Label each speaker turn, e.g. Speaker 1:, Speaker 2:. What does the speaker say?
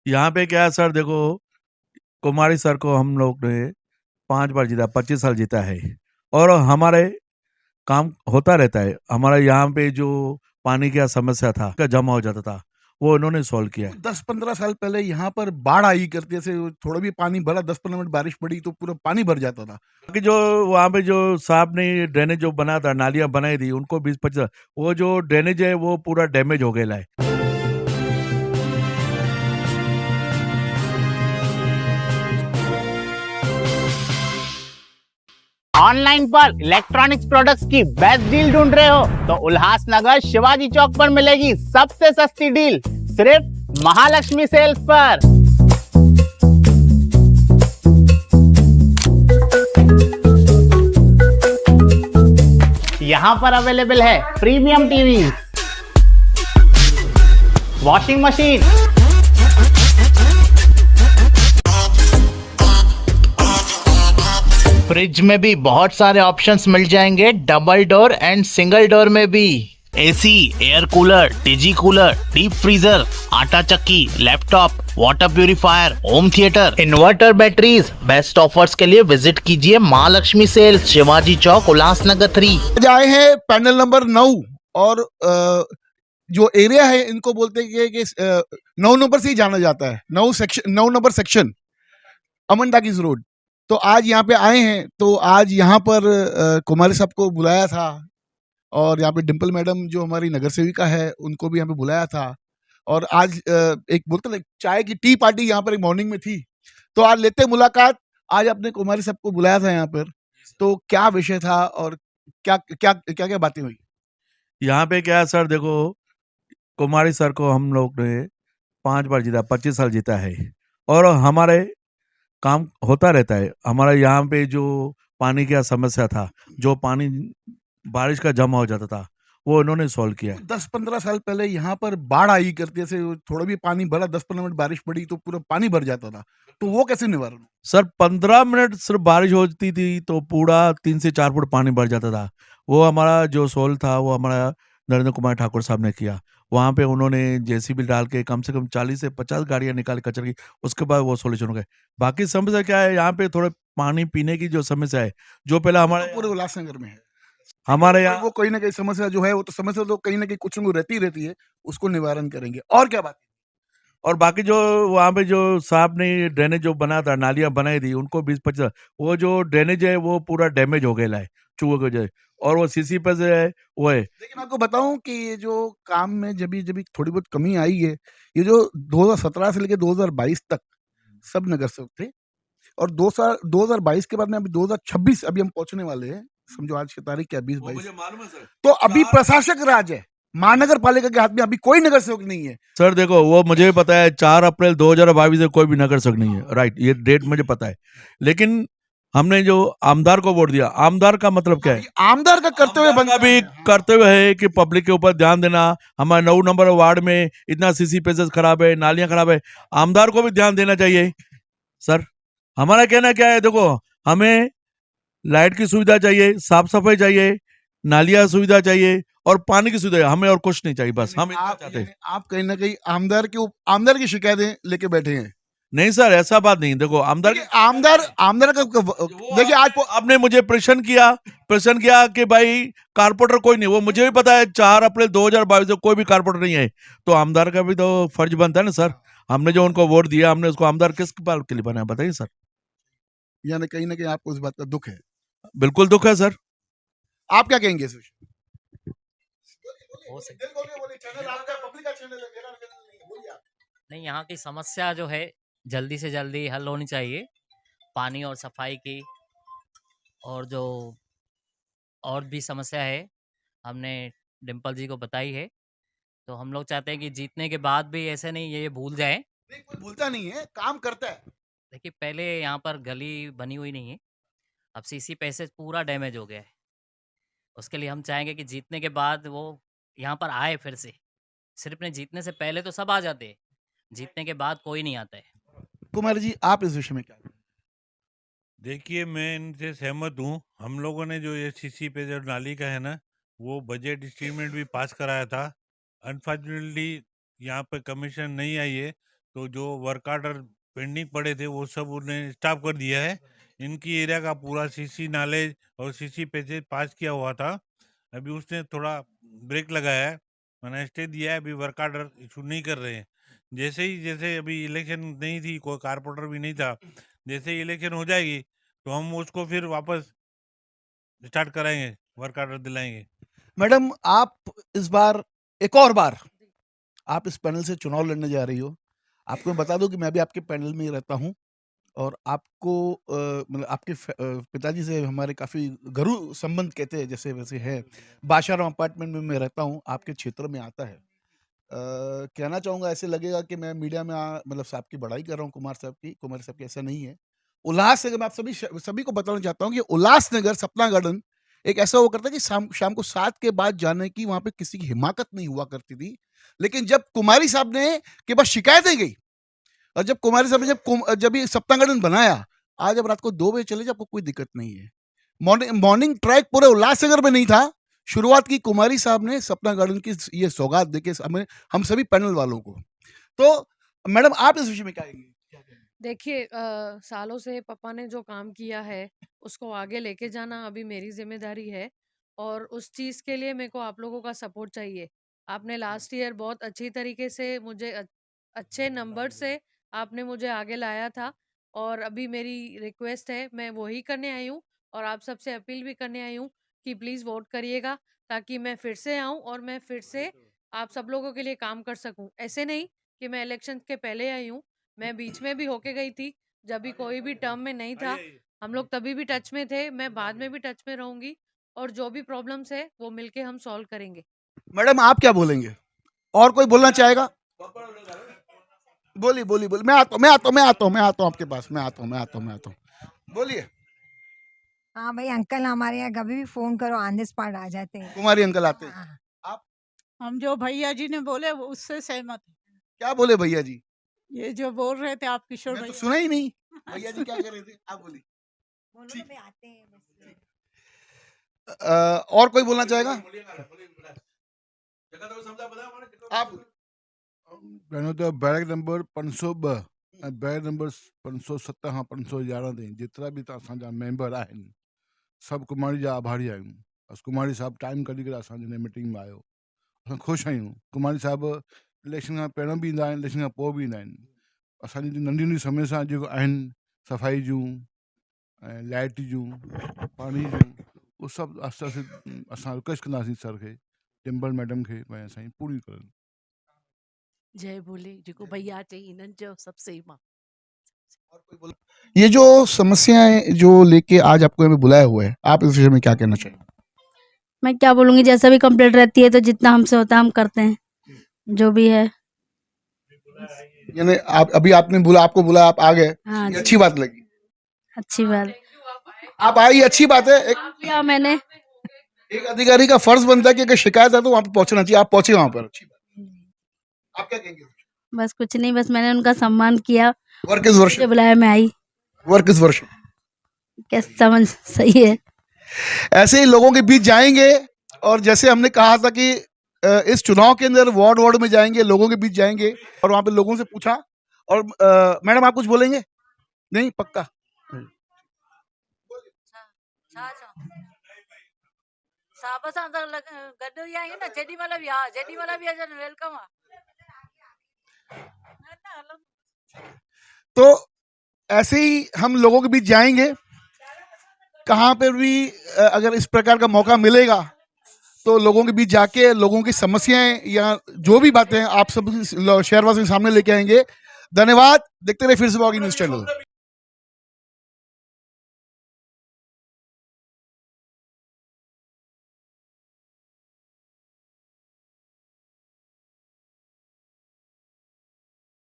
Speaker 1: यहाँ पे क्या है सर, देखो कुमारी सर को हम लोग ने 5 बार जीता, 25 साल जीता है। और हमारे काम होता रहता है। हमारा यहाँ पे जो पानी का समस्या था, का जमा हो जाता था, वो उन्होंने सॉल्व किया है।
Speaker 2: 10-15 साल पहले यहाँ पर बाढ़ आई करती, जैसे थोड़ा भी पानी भरा, 10-15 मिनट बारिश पड़ी तो पूरा पानी भर जाता था।
Speaker 1: कि जो वहाँ पे जो साहब ने ड्रेनेज जो बना था, नालियां बनाई थी, उनको 20-25, वो जो ड्रेनेज है वो पूरा डैमेज हो गया है।
Speaker 3: ऑनलाइन पर इलेक्ट्रॉनिक्स प्रोडक्ट्स की बेस्ट डील ढूंढ रहे हो तो उल्लासनगर शिवाजी चौक पर मिलेगी सबसे सस्ती डील, सिर्फ महालक्ष्मी सेल्स पर। यहाँ पर अवेलेबल है premium TV, washing machine, fridge में भी बहुत सारे ऑप्शंस मिल जाएंगे, double door and single door में भी। AC, air cooler, TG cooler, deep freezer, आटा चक्की, laptop, water purifier, home theatre, inverter, batteries. Best offers के लिए विजिट कीजिए महालक्ष्मी सेल्स, शिवाजी चौक, उल्लासनगर 3।
Speaker 2: आज आए हैं पैनल नंबर 9 और जो एरिया है इनको बोलते हैं कि 9 नंबर से ही जाना जाता है। 9 नंबर सेक्शन, अमन टाकीज रोड। तो आज यहाँ पे आए हैं, तो आज यहाँ पर कुमारी साहब को बुलाया था और यहाँ पे डिम्पल मैडम जो हमारी नगर सेविका है उनको भी यहाँ पे बुलाया था। और आज एक बोलते ना चाय की टी पार्टी यहाँ पर एक मॉर्निंग में थी, तो आज लेते मुलाकात। आज आपने कुमारी साहब को बुलाया था यहाँ पर, तो क्या विषय था और क्या क्या क्या क्या बातें हुई?
Speaker 1: यहाँ पे क्या है सर, देखो कुमारी सर को हम लोग ने 5 बार जीता, 25 साल जीता है। और हमारे काम होता रहता है। हमारा यहाँ पे जो पानी का समस्या था, जो पानी बारिश का जमा हो जाता था, वो उन्होंने सॉल्व किया है।
Speaker 2: 10-15 साल पहले यहाँ पर बाढ़ आई करती, जैसे थोड़ा भी पानी भरा, 10-15 मिनट बारिश पड़ी तो पूरा पानी भर जाता था। तो वो कैसे निवारण?
Speaker 1: सर 15 मिनट सिर्फ बारिश होती थी तो पूरा 3 से 4 फुट पानी भर जाता था। वो हमारा जो सोल्व था वो हमारा नरेंद्र कुमार ठाकुर साहब ने किया। वहाँ पे उन्होंने जेसीबी डाल के कम से कम 40 से 50 गाड़ियाँ निकाली कचरे की, उसके बाद वो सॉल्यूशन हो गए। बाकी समस्या क्या है, यहाँ पे थोड़े पानी पीने की जो समस्या है, जो पहले
Speaker 2: तो
Speaker 1: हमारे
Speaker 2: पूरे उल्लासनगर में है।
Speaker 1: हमारे
Speaker 2: वो
Speaker 1: यहाँ
Speaker 2: कहीं ना कहीं समस्या जो है, वो तो समस्या तो कहीं ना कहीं कुछ न कुछ रहती ही रहती है, उसको निवारण करेंगे। और क्या बात?
Speaker 1: और बाकी जो वहाँ पे जो साहब ने ड्रेनेज जो बना था, नालियाँ बनाई थी, उनको 20-25, वो जो ड्रेनेज है वो पूरा डैमेज हो गया है चूहों की वजह से। और वो सीसी पे से है वो है।
Speaker 2: लेकिन आपको बताऊं कि ये जो काम में जब जब थोड़ी बहुत कमी आई है, ये जो 2017 से लेकर 2022 तक सब नगर सेवक थे, और 2022 के बाद में अभी 2026 अभी हम पहुंचने वाले हैं। समझो आज की तारीख क्या, 20-22।
Speaker 1: मुझे मालूम है सर।
Speaker 2: तो अभी प्रशासक राज है, महानगर पालिका के हाथ में अभी कोई नगर सेवक नहीं है।
Speaker 1: सर देखो, वो मुझे भी पता है 4 अप्रैल 2022 से कोई भी नगर सेवक नहीं है, राइट, ये डेट मुझे पता है। लेकिन हमने जो आमदार को वोट दिया, आमदार का मतलब क्या है?
Speaker 2: आमदार का कर्तव्य
Speaker 1: आमदार का
Speaker 2: बनता
Speaker 1: भी
Speaker 2: है।
Speaker 1: कर्तव्य है कि पब्लिक के ऊपर ध्यान देना। हमारे 9 नंबर वार्ड में इतना सीसी पेसेस खराब है, नालियां खराब है, आमदार को भी ध्यान देना चाहिए। सर हमारा कहना क्या है, देखो हमें लाइट की सुविधा चाहिए, साफ सफाई चाहिए, नालियां सुविधा चाहिए और पानी की सुविधा, हमें और कुछ नहीं चाहिए। बस हम इतना चाहते हैं।
Speaker 2: आप कहीं ना कहीं आमदार की शिकायतें लेके बैठे हैं।
Speaker 1: नहीं सर, ऐसा बात नहीं। देखो आमदार
Speaker 2: आमदार का देखिए आज
Speaker 1: आपने मुझे प्रश्न किया कि भाई कारपोरेटर कोई नहीं, वो मुझे भी पता है 4 अप्रैल 2022 से कोई भी कारपोरेटर नहीं है। तो आमदार का भी तो फर्ज बनता है ना सर। हमने जो उनको वोट दिया, हमने उसको आमदार किस बात के लिए बनाया, बताइए सर।
Speaker 2: यानी कहीं ना कहीं आपको इस बात का दुख है।
Speaker 1: बिल्कुल दुख है सर।
Speaker 2: आप क्या कहेंगे इस विषय?
Speaker 4: नहीं, यहाँ की समस्या जो है जल्दी से जल्दी हल होनी चाहिए, पानी और सफाई की। और जो और भी समस्या है हमने डिम्पल जी को बताई है, तो हम लोग चाहते हैं कि जीतने के बाद भी ऐसे नहीं ये भूल जाए।
Speaker 2: नहीं, कोई भूलता नहीं है, काम करता है।
Speaker 4: देखिए पहले यहाँ पर गली बनी हुई नहीं है, अब सीसी पैसेज पूरा डैमेज हो गया है। उसके लिए हम चाहेंगे कि जीतने के बाद वो यहाँ पर आए फिर से। सिर्फ नहीं, जीतने से पहले तो सब आ जाते हैं, जीतने के बाद कोई नहीं आता है।
Speaker 2: कुमार जी, आप इस विषय में क्या?
Speaker 5: देखिए, मैं इनसे सहमत हूँ। हम लोगों ने जो ये सीसी पे जो नाली का है ना, वो बजट एस्टीमेट भी पास कराया था। अनफॉर्चुनेटली यहाँ पे कमीशन नहीं आई है, तो जो वर्क ऑर्डर पेंडिंग पड़े थे वो सब उन्हें स्टॉप कर दिया है। इनकी एरिया का पूरा सीसी नॉलेज और सीसी पैसेज पास किया हुआ था, अभी उसने थोड़ा ब्रेक लगाया है, मैंने स्टे दिया है, अभी वर्क ऑर्डर इशू नहीं कर रहे हैं। जैसे अभी इलेक्शन नहीं थी, कोई कारपोरेटर भी नहीं था, जैसे ही इलेक्शन हो जाएगी तो हम उसको फिर वापस स्टार्ट कराएंगे, वर्क ऑर्डर दिलाएंगे।
Speaker 2: मैडम, आप इस बार एक और बार आप इस पैनल से चुनाव लड़ने जा रही हो। आपको मैं बता दूं कि मैं भी आपके पैनल में ही रहता हूं और आपको मतलब आपके पिताजी से हमारे काफ़ी घरू संबंध कहते हैं जैसे वैसे है। बाशाराम अपार्टमेंट में मैं रहता हूं, आपके क्षेत्र में आता है। कहना चाहूँगा, ऐसे लगेगा कि मैं मीडिया में मतलब साहब की बड़ाई कर रहा हूँ, कुमार साहब की, ऐसा नहीं है। उल्लासनगर, मैं आप सभी को बताना चाहता हूँ कि उल्लासनगर सपना गार्डन एक ऐसा हुआ करता है कि शाम शाम को 7 के बाद जाने की वहाँ पे किसी की हिमाकत नहीं हुआ करती थी। लेकिन जब कुमारी साहब ने के पास शिकायतें गई और जब कुमारी साहब ने जब ये सपना गार्डन बनाया, आज अब रात को 2 बजे चले जाओ, आपको कोई दिक्कत नहीं है। मॉर्निंग ट्रैक पूरे उल्लासनगर में नहीं था। शुरुआत की कुमारी साहब ने सपना गार्डन की ये सौगात देके हमें, हम सभी पैनल वालों को। तो मैडम, आप इस विषय में क्या कहेंगी?
Speaker 6: देखिए, सालों से पापा ने जो काम किया है उसको आगे लेके जाना अभी मेरी जिम्मेदारी है और उस चीज़ के लिए मेरे को आप लोगों का सपोर्ट चाहिए। आपने लास्ट ईयर बहुत अच्छी तरीके से मुझे अच्छे नंबर से आपने मुझे आगे लाया था और अभी मेरी रिक्वेस्ट है, मैं वही करने आई हूँ और आप सबसे अपील भी करने आई हूँ कि प्लीज़ वोट करिएगा ताकि मैं फिर से आऊँ और मैं फिर से आप सब लोगों के लिए काम कर सकूँ। ऐसे नहीं कि मैं इलेक्शन के पहले आई हूँ, मैं बीच में भी होके गई थी, जब भी कोई भी टर्म में नहीं था, हम लोग तभी भी टच में थे, मैं बाद में भी टच में रहूँगी और जो भी प्रॉब्लम्स है, वो मिलके हम सॉल्व करेंगे।
Speaker 2: मैडम, आप क्या बोलेंगे? और कोई बोलना चाहेगा? बोलिए, बोलिए, बोलिए। मैं आता हूँ आपके पास, मैं आता हूँ। बोलिए।
Speaker 7: हाँ भाई, अंकल हमारे यहाँ कभी भी फोन करो, ऑन द स्पॉट आ जाते हैं।
Speaker 2: कुमारी अंकल आते हैं।
Speaker 7: हाँ।
Speaker 2: आप
Speaker 8: हम जो भैया जी ने बोले वो उससे सहमत हैं।
Speaker 2: क्या बोले भैया जी?
Speaker 8: ये जो बोल रहे थे आप किशोर
Speaker 2: मैं तो
Speaker 8: भैया,
Speaker 2: सुना ही नहीं। भैया जी क्या कर रहे थे? आप बोलिए।
Speaker 7: बोलो
Speaker 2: ठीक।
Speaker 7: ना भाई, आते हैं बस।
Speaker 2: और कोई बोलना चाहेगा? आप
Speaker 9: पहिरियों त बैरक नंबर 502 ऐं बैरक नंबर 507 खां 511 ताईं जेतिरा बि असांजा मेंबर आहिनि, सभु कुमारी जा आभारी आहियूं। बसि कुमारी साहिबु टाइम कढी करे असांजे हिन मीटिंग में आयो, असां ख़ुशि आहियूं। कुमारी साहिबु इलेक्शन खां पहिरियों बि ईंदा आहिनि, इलेक्शन खां पोइ बि ईंदा आहिनि। असांजी नंढियूं नंढियूं समस्या जेको आहिनि, सफ़ाई जूं ऐं लाइट जूं, पाणी जूं, उहे सभु आस्ते आस्ते असां रिक्वेस्ट कंदासीं सर खे, टिम्बल मैडम खे, भई असांजी पूरी करनि।
Speaker 10: जय बोले जेको भैया चई इन्हनि जो सभु सही मां।
Speaker 2: ये जो समस्याएं जो लेके आज आपको हमें बुलाया हुआ है, आप इस विषय में क्या कहना चाहिए?
Speaker 11: मैं क्या बोलूंगी, जैसा भी कंप्लेंट रहती है तो जितना हमसे होता है हम करते हैं, जो भी है।
Speaker 2: यानी आप अभी आपको बुलाया, आप आ गए,
Speaker 11: हाँ
Speaker 2: ये
Speaker 11: जी,
Speaker 2: अच्छी बात लगी।
Speaker 11: अच्छी बात।
Speaker 2: आप आई, अच्छी बात है।
Speaker 11: किया मैंने।
Speaker 2: एक अधिकारी का फर्ज बनता है कि अगर शिकायत है तो वहां पर पहुंचना चाहिए। आप पहुंचे वहां पर, अच्छी बात। आप क्या कहेंगे?
Speaker 11: बस कुछ नहीं, बस मैंने उनका सम्मान किया,
Speaker 2: वर्क इस वर्ष,
Speaker 11: मुझे बुलाया, मैं आई।
Speaker 2: वर्क इस वर्ष
Speaker 11: कैसे समझ सही है।
Speaker 2: ऐसे ही लोगों के बीच जाएंगे और जैसे हमने कहा था कि इस चुनाव के अंदर वार्ड में जाएंगे, लोगों के बीच जाएंगे और वहां पे लोगों से पूछा। और मैडम, आप कुछ बोलेंगे? नहीं, पक्का।
Speaker 10: साहब सां त गॾु ई आहियूं न, जेॾीमहिल बि, हा जेॾीमहिल बि अचनि वेलकम आहे।
Speaker 2: तो ऐसे ही हम लोगों के बीच जाएंगे, कहाँ पर भी अगर इस प्रकार का मौका मिलेगा तो लोगों के बीच जाके लोगों की समस्याएं या जो भी बातें आप सब शहरवासियों के सामने लेके आएंगे। धन्यवाद। देखते रहे फिर से न्यूज़ चैनल।